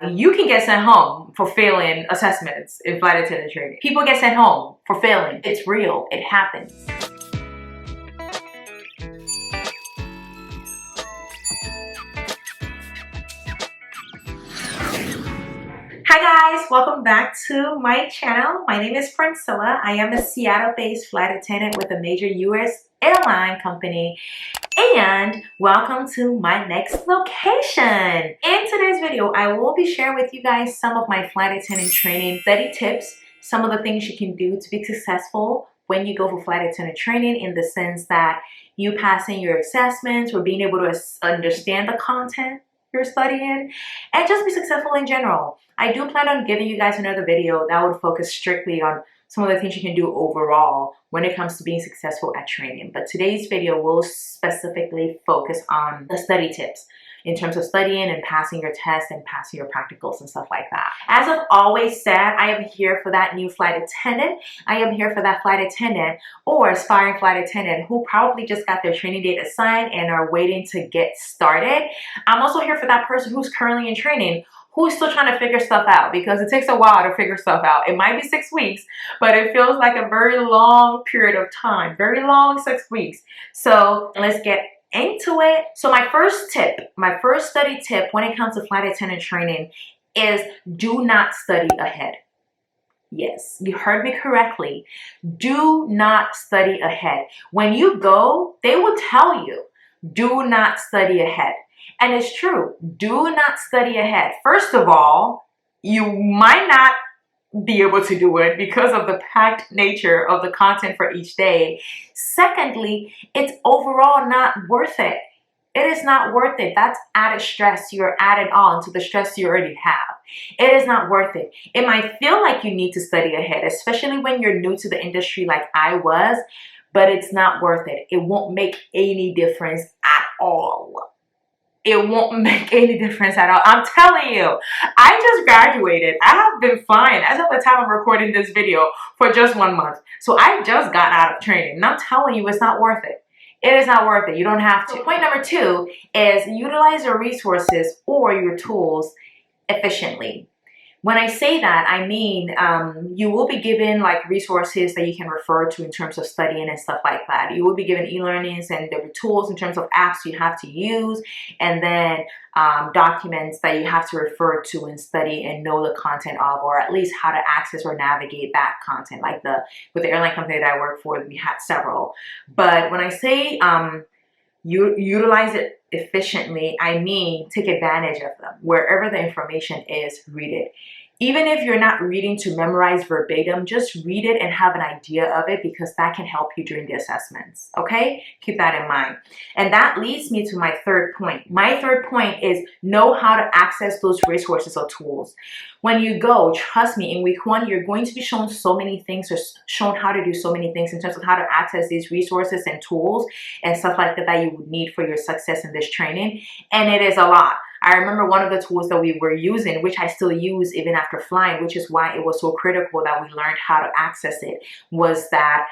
You can get sent home for failing assessments in flight attendant training. People get sent home for failing. It's real. It happens. Hi guys, welcome back to my channel. My name is Priscilla. I am a Seattle-based flight attendant with a major US airline company. And welcome to my next location. In today's video, I will be sharing with you guys some of my flight attendant training study tips, some of the things you can do to be successful when you go for flight attendant training, in the sense that you passing your assessments or being able to understand the content you're studying and just be successful in general. I do plan on giving you guys another video that would focus strictly on some of the things you can do overall when it comes to being successful at training. But today's video will specifically focus on the study tips in terms of studying and passing your tests and passing your practicals and stuff like that. As I've always said, I am here for that new flight attendant. I am here for that flight attendant or aspiring flight attendant who probably just got their training date assigned and are waiting to get started. I'm also here for that person who's currently in training, who's still trying to figure stuff out, because it takes a while to figure stuff out. It might be 6 weeks, but it feels like a very long period of time, very long 6 weeks. So let's get into it. So my first study tip when it comes to flight attendant training is do not study ahead. Yes, you heard me correctly. Do not study ahead. When you go, they will tell you, do not study ahead. And it's true, do not study ahead. First of all, you might not be able to do it because of the packed nature of the content for each day. Secondly, it's overall not worth it. It is not worth it. That's added stress you're added on to the stress you already have. It is not worth it. It might feel like you need to study ahead, especially when you're new to the industry like I was, but it's not worth it. It won't make any difference at all. It won't make any difference at all. I'm telling you, I just graduated. I have been flying as of the time I'm recording this video for just 1 month. So I just got out of training, and I'm telling you, it's not worth it. It is not worth it. You don't have to. So point number 2 is utilize your resources or your tools efficiently. When I say that, I mean you will be given like resources that you can refer to in terms of studying and stuff like that. You will be given e-learnings and the tools in terms of apps you have to use, and then documents that you have to refer to and study and know the content of, or at least how to access or navigate that content. Like with the airline company that I work for, we had several. But when I say you utilize it efficiently, I mean take advantage of them. Wherever the information is, read it. Even if you're not reading to memorize verbatim, just read it and have an idea of it, because that can help you during the assessments. Okay? Keep that in mind. And that leads me to my third point. My third point is know how to access those resources or tools. When you go, trust me, in week 1, you're going to be shown so many things, or shown how to do so many things in terms of how to access these resources and tools and stuff like that that you would need for your success in this training. And it is a lot. I remember one of the tools that we were using, which I still use even after flying, which is why it was so critical that we learned how to access it, was that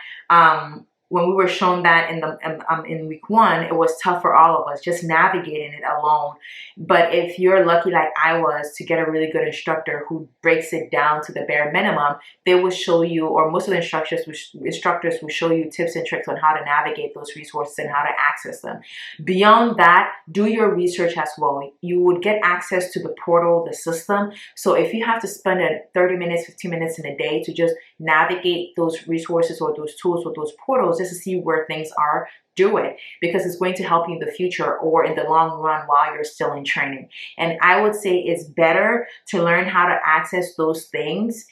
when we were shown that in week 1, it was tough for all of us just navigating it alone. But if you're lucky like I was to get a really good instructor who breaks it down to the bare minimum, they will show you, or most of the instructors will show you tips and tricks on how to navigate those resources and how to access them. Beyond that, do your research as well. You would get access to the portal, the system. So if you have to spend 30 minutes, 15 minutes in a day to just navigate those resources or those tools or those portals, just to see where things are, do it, because it's going to help you in the future or in the long run while you're still in training. And I would say it's better to learn how to access those things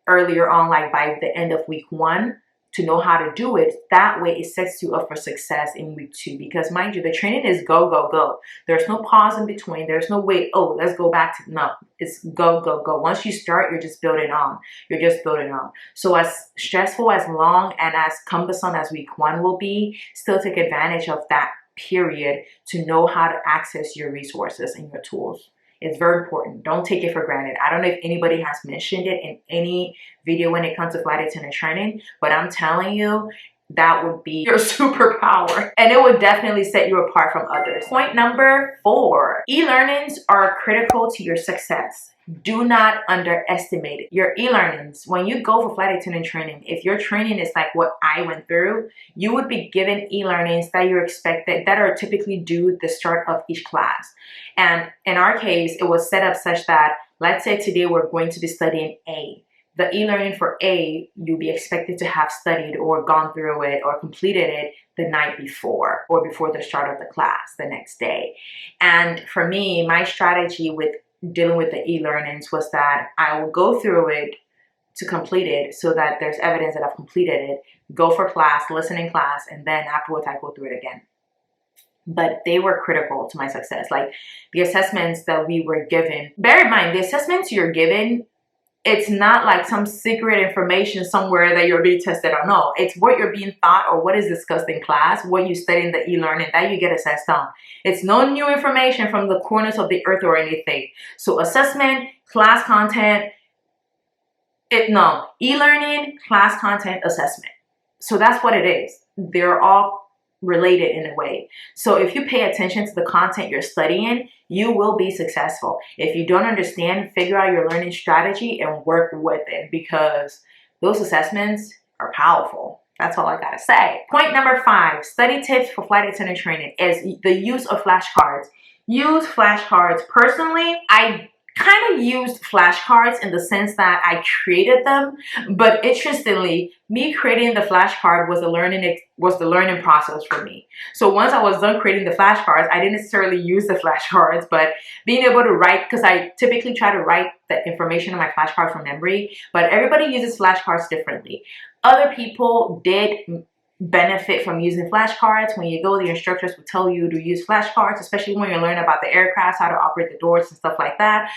earlier on, like by the end of week 1, to know how to do it. That way it sets you up for success in week 2, because mind you, the training is go, go, go. There's no pause in between. There's no wait, oh, let's go back to, no, it's go, go, go. Once you start, you're just building on. You're just building on. So as stressful, as long, and as cumbersome as week 1 will be, still take advantage of that period to know how to access your resources and your tools. It's very important. Don't take it for granted. I don't know if anybody has mentioned it in any video when it comes to flight attendant training, but I'm telling you, that would be your superpower, and it would definitely set you apart from others. Point number 4, e-learnings are critical to your success. Do not underestimate it. Your e-learnings, when you go for flight attendant training, if your training is like what I went through, you would be given e-learnings that you're expected, that are typically due at the start of each class. And in our case, it was set up such that, let's say today we're going to be studying A. The e-learning for A, you'll be expected to have studied or gone through it or completed it the night before or before the start of the class the next day. And for me, my strategy with dealing with the e-learnings was that I will go through it to complete it so that there's evidence that I've completed it, go for class, listen in class, and then afterwards I go through it again. But they were critical to my success. Like the assessments that we were given, bear in mind, the assessments you're given, it's not like some secret information somewhere that you're being tested on. No, it's what you're being taught or what is discussed in class, what you study in the e-learning that you get assessed on. It's no new information from the corners of the earth or anything. So assessment, class content, e-learning, class content, assessment. So that's what it is. They're all related in a way. So if you pay attention to the content you're studying, you will be successful. If you don't understand, figure out your learning strategy and work with it, because those assessments are powerful. That's all I gotta say. Point number 5, study tips for flight attendant training is the use of flashcards. Use flashcards. Personally, I kind of used flashcards in the sense that I created them, but interestingly, me creating the flashcard was the learning process for me. So once I was done creating the flashcards, I didn't necessarily use the flashcards, but being able to write, because I typically try to write the information on my flashcard from memory, but everybody uses flashcards differently. Other people did benefit from using flashcards. When you go, the instructors will tell you to use flashcards, especially when you're learning about the aircraft, how to operate the doors and stuff like that.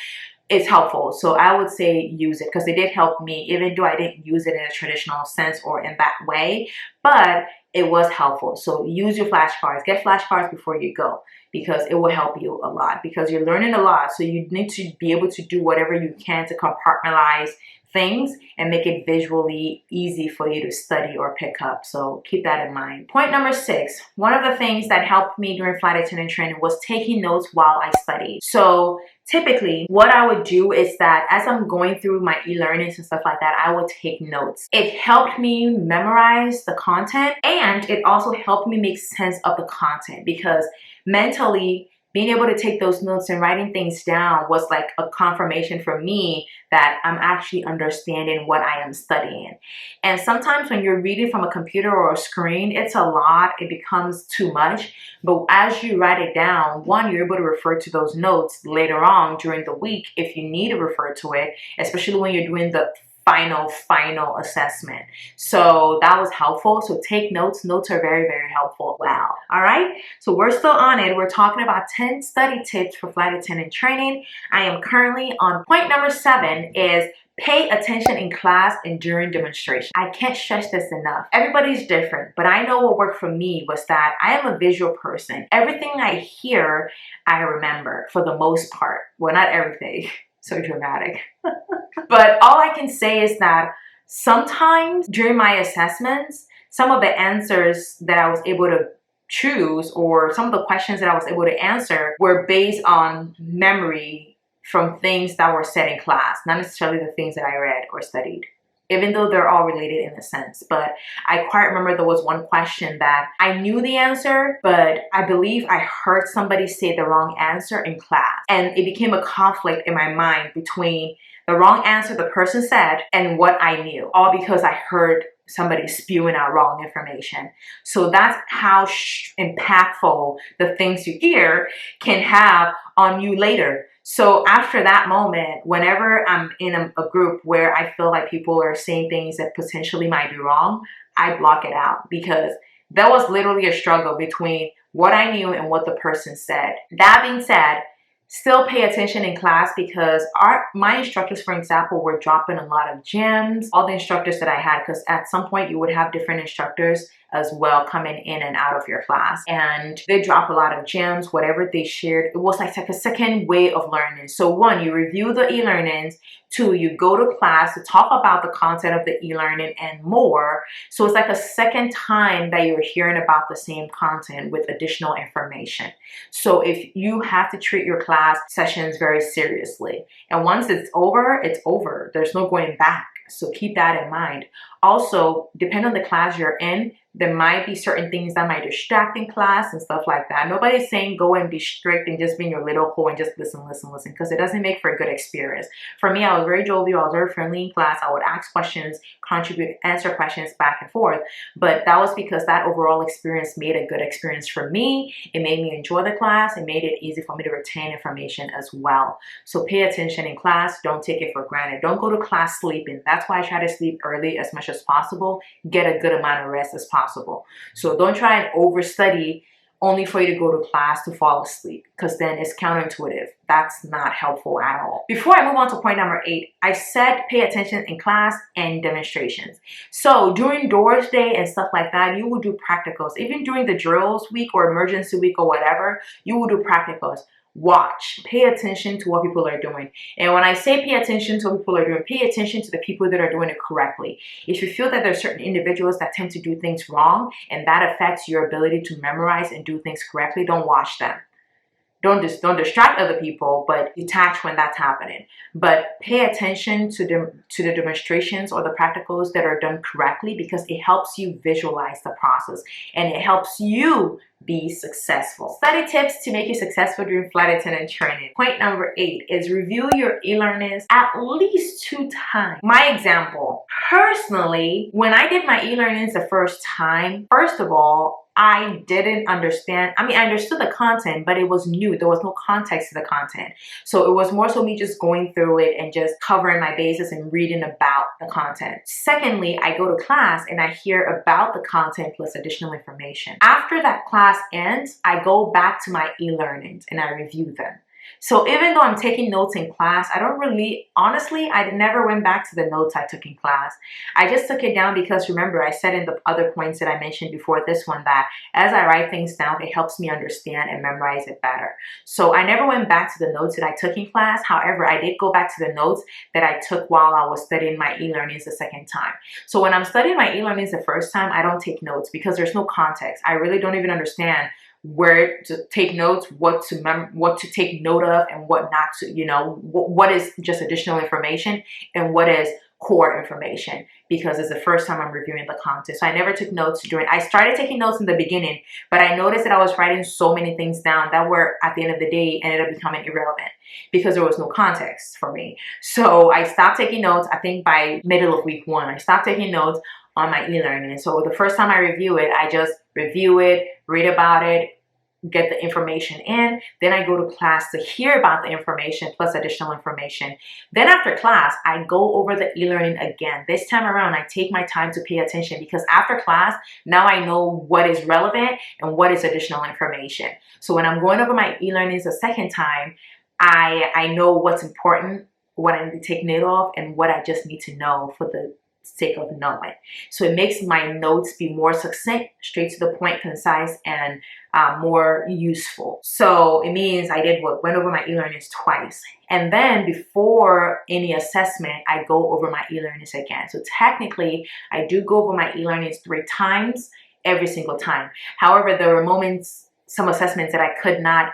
It's helpful. So I would say use it, because it did help me, even though I didn't use it in a traditional sense or in that way, but it was helpful. So use your flashcards. Get flashcards before you go, because it will help you a lot, because you're learning a lot. So you need to be able to do whatever you can to compartmentalize things and make it visually easy for you to study or pick up. So keep that in mind. Point number 6, one of the things that helped me during flight attendant training was taking notes while I studied. So typically what I would do is that as I'm going through my e-learnings and stuff like that, I would take notes. It helped me memorize the content, and it also helped me make sense of the content, because mentally being able to take those notes and writing things down was like a confirmation for me that I'm actually understanding what I am studying. And sometimes when you're reading from a computer or a screen, it's a lot, it becomes too much. But as you write it down, one, you're able to refer to those notes later on during the week if you need to refer to it, especially when you're doing the final assessment. So that was helpful. So take notes. Notes are very, very helpful. Wow. All right. So we're still on it. We're talking about 10 study tips for flight attendant training. I am currently on point number 7 is pay attention in class and during demonstration. I can't stress this enough. Everybody's different, but I know what worked for me was that I am a visual person. Everything I hear, I remember for the most part. Well, not everything. So dramatic. But all I can say is that sometimes during my assessments, some of the answers that I was able to choose, or some of the questions that I was able to answer, were based on memory from things that were said in class, not necessarily the things that I read or studied, even though they're all related in a sense. But I quite remember there was one question that I knew the answer, but I believe I heard somebody say the wrong answer in class. And it became a conflict in my mind between the wrong answer the person said and what I knew, all because I heard somebody spewing out wrong information. So that's how impactful the things you hear can have on you later. So after that moment, whenever I'm in a group where I feel like people are saying things that potentially might be wrong, I block it out, because that was literally a struggle between what I knew and what the person said. That being said, still pay attention in class, because my instructors, for example, were dropping a lot of gems. All the instructors that I had, because at some point you would have different instructors as well coming in and out of your class. And they drop a lot of gems. Whatever they shared, it was like a second way of learning. So one, you review the e-learnings. Two, you go to class to talk about the content of the e-learning and more. So it's like a second time that you're hearing about the same content with additional information. So if you have to treat your class sessions very seriously, and once it's over, it's over. There's no going back. So keep that in mind. Also, depending on the class you're in, there might be certain things that might distract in class and stuff like that. Nobody's saying go and be strict and just be in your little hole and just listen, because it doesn't make for a good experience. For me, I was very jovial, I was very friendly in class. I would ask questions, contribute, answer questions back and forth. But that was because that overall experience made a good experience for me. It made me enjoy the class. It made it easy for me to retain information as well. So pay attention in class. Don't take it for granted. Don't go to class sleeping. That's why I try to sleep early as much as possible. Get a good amount of rest as possible. So don't try and overstudy only for you to go to class to fall asleep, because then it's counterintuitive. That's not helpful at all. Before I move on to point number 8, I said pay attention in class and demonstrations. So during Doors Day and stuff like that, you will do practicals. Even during the drills week or emergency week or whatever, you will do practicals. Watch, pay attention to what people are doing. And when I say pay attention to what people are doing, pay attention to the people that are doing it correctly. If you feel that there are certain individuals that tend to do things wrong and that affects your ability to memorize and do things correctly, don't watch them. Don't distract other people, but detach when that's happening. But pay attention to the demonstrations or the practicals that are done correctly, because it helps you visualize the process and it helps you be successful. Study tips to make you successful during flight attendant training. Point number 8 is review your e-learnings at least 2 times. My example, personally, when I did my e-learnings the first time, first of all, I didn't understand. I mean, I understood the content, but it was new. There was no context to the content. So it was more so me just going through it and just covering my bases and reading about the content. Secondly, I go to class and I hear about the content plus additional information. After that class ends, I go back to my e-learnings and I review them. So even though I'm taking notes in class, I don't really, honestly, I never went back to the notes I took in class. I just took it down because, remember, I said in the other points that I mentioned before this one that as I write things down, it helps me understand and memorize it better. So I never went back to the notes that I took in class. However, I did go back to the notes that I took while I was studying my e-learnings the second time. So when I'm studying my e-learnings the first time, I don't take notes because there's no context. I really don't even understand where to take notes, what to take note of, and what not to, what is just additional information and what is core information, because it's the first time I'm reviewing the content. So I never took notes I started taking notes in the beginning, but I noticed that I was writing so many things down that were, at the end of the day, ended up becoming irrelevant because there was no context for me. So I stopped taking notes. I think by middle of week 1, I stopped taking notes on my e-learning. So the first time I review it, I just review it, read about it, get the information in. Then I go to class to hear about the information plus additional information. Then after class, I go over the e-learning again. This time around, I take my time to pay attention because after class, now I know what is relevant and what is additional information. So when I'm going over my e-learnings a second time, I know what's important, what I need to take note of, and what I just need to know for the sake of knowing. So it makes my notes be more succinct, straight to the point, concise, and more useful. So it means I went over my e-learnings twice. And then before any assessment, I go over my e-learnings again. So technically, I do go over my e-learnings 3 times every single time. However, there were moments, some assessments that I could not,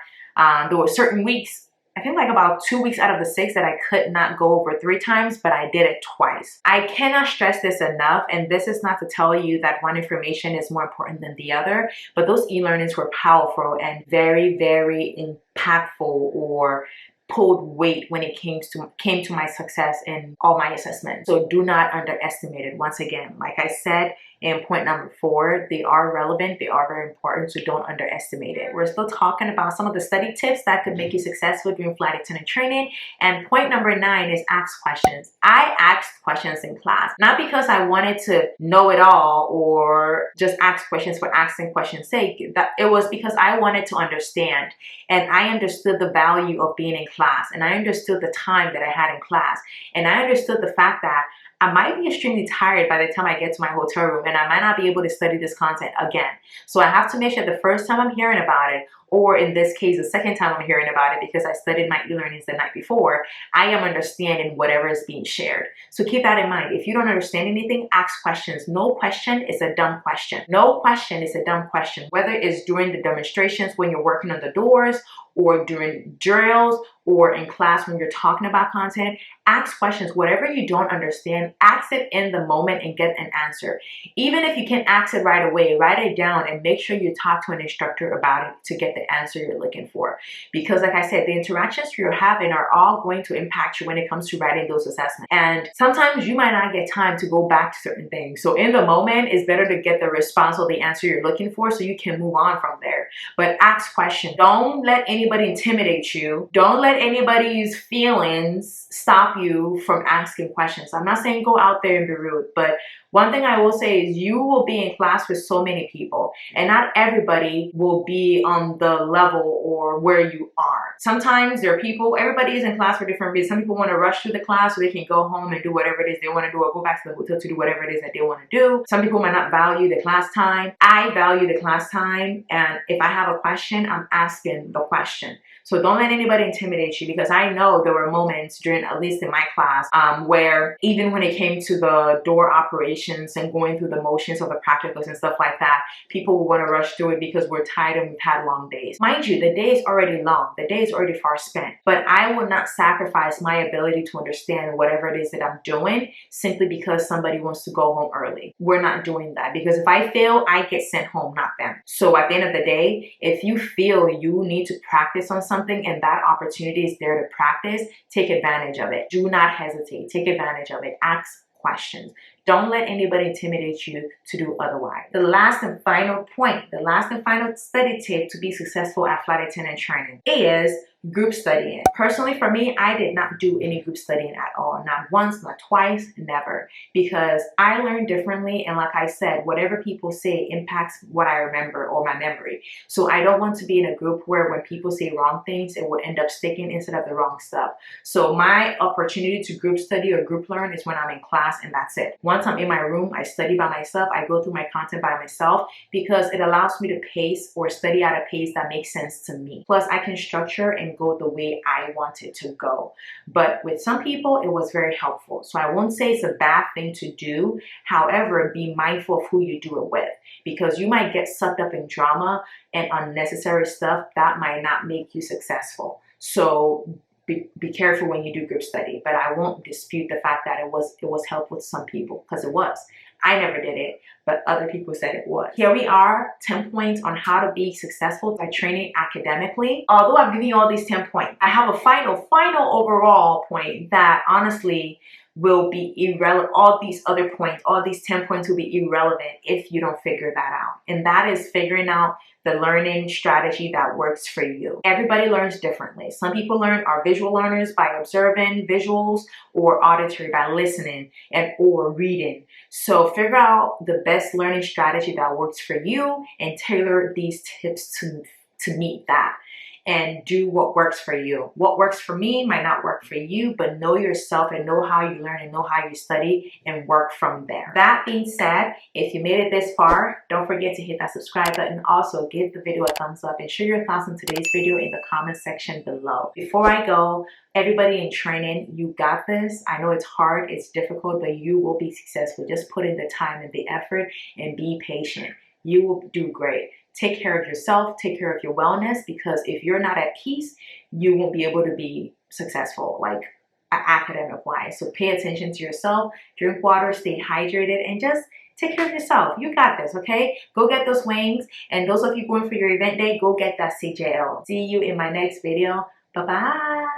there were certain weeks, I think like about 2 weeks out of the 6 that I could not go over 3 times, but I did it twice. I cannot stress this enough, and this is not to tell you that one information is more important than the other, but those e-learnings were powerful and very, very impactful, or pulled weight when it came to my success in all my assessments. So do not underestimate it. Once again, like I said in point number 4, they are relevant, they are very important, so don't underestimate it. We're still talking about some of the study tips that could make you successful during flight attendant training. And point number 9 is ask questions. I asked questions in class, not because I wanted to know it all or just ask questions for asking questions' sake. It was because I wanted to understand, and I understood the value of being in class, and I understood the time that I had in class, and I understood the fact that I might be extremely tired by the time I get to my hotel room. and I might not be able to study this content again. So I have to make sure the first time I'm hearing about it, or in this case, the second time I'm hearing about it because I studied my e-learnings the night before, I am understanding whatever is being shared. So keep that in mind. If you don't understand anything, ask questions. No question is a dumb question. No question is a dumb question. Whether it's during the demonstrations when you're working on the doors, or during drills, or in class when you're talking about content, ask questions. Whatever you don't understand, ask it in the moment and get an answer. Even if you can't ask it right away, write it down and make sure you talk to an instructor about it to get the answer you're looking for. Because like I said, the interactions you're having are all going to impact you when it comes to writing those assessments. And sometimes you might not get time to go back to certain things. So in the moment, it's better to get the response or the answer you're looking for so you can move on from there. But ask questions. Don't let anybody intimidate you. Don't let anybody's feelings stop you from asking questions. I'm not saying go out there and be rude, but one thing I will say is you will be in class with so many people, and not everybody will be on the level or where you are. Sometimes there are people, everybody is in class for different reasons. Some people want to rush through the class so they can go home and do whatever it is they want to do, or go back to the hotel to do whatever it is that they want to do. Some people might not value the class time. I value the class time, and if I have a question, I'm asking the question. So don't let anybody intimidate you, because I know there were moments during, at least in my class, where even when it came to the door operations and going through the motions of the practicals and stuff like that, people will want to rush through it because we're tired and we've had long days. Mind you, the day is already long. The day is already far spent. But I will not sacrifice my ability to understand whatever it is that I'm doing simply because somebody wants to go home early. We're not doing that, because if I fail, I get sent home, not them. So at the end of the day, if you feel you need to practice on something and that opportunity is there to practice, take advantage of it. Do not hesitate. Take advantage of it. Ask questions. Don't let anybody intimidate you to do otherwise. The last and final point, the last and final study tip to be successful at flight attendant training is group studying. Personally, for me, I did not do any group studying at all. Not once, not twice, never. Because I learn differently, and like I said, whatever people say impacts what I remember or my memory. So I don't want to be in a group where when people say wrong things, it would end up sticking instead of the wrong stuff. So my opportunity to group study or group learn is when I'm in class, and that's it. Once I'm in my room, I study by myself. I go through my content by myself because it allows me to pace or study at a pace that makes sense to me. Plus, I can structure and go the way I want it to go. But with some people, it was very helpful. So I won't say it's a bad thing to do. However, be mindful of who you do it with, because you might get sucked up in drama and unnecessary stuff that might not make you successful. So be careful when you do group study. But I won't dispute the fact that it was helpful to some people, because it was. I never did it, but other people said it was. Here we are, 10 points on how to be successful by training academically. Although I've given you all these 10 points, I have a final overall point that honestly will be irrelevant. All these other points, all these 10 points will be irrelevant if you don't figure that out. And that is figuring out the learning strategy that works for you. Everybody learns differently. Some people are visual learners by observing visuals, or auditory by listening or reading. So figure out the best learning strategy that works for you and tailor these tips to meet that. And do what works for you. What works for me might not work for you, but know yourself and know how you learn and know how you study and work from there. That being said, if you made it this far, don't forget to hit that subscribe button. Also, give the video a thumbs up and share your thoughts on today's video in the comment section below. Before I go, everybody in training, you got this. I know it's hard, it's difficult, but you will be successful. Just put in the time and the effort and be patient. You will do great. Take care of yourself, take care of your wellness, because if you're not at peace, you won't be able to be successful, like academic-wise. So pay attention to yourself, drink water, stay hydrated, and just take care of yourself. You got this, okay? Go get those wings, and those of you going for your event day, go get that CJL. See you in my next video. Bye-bye.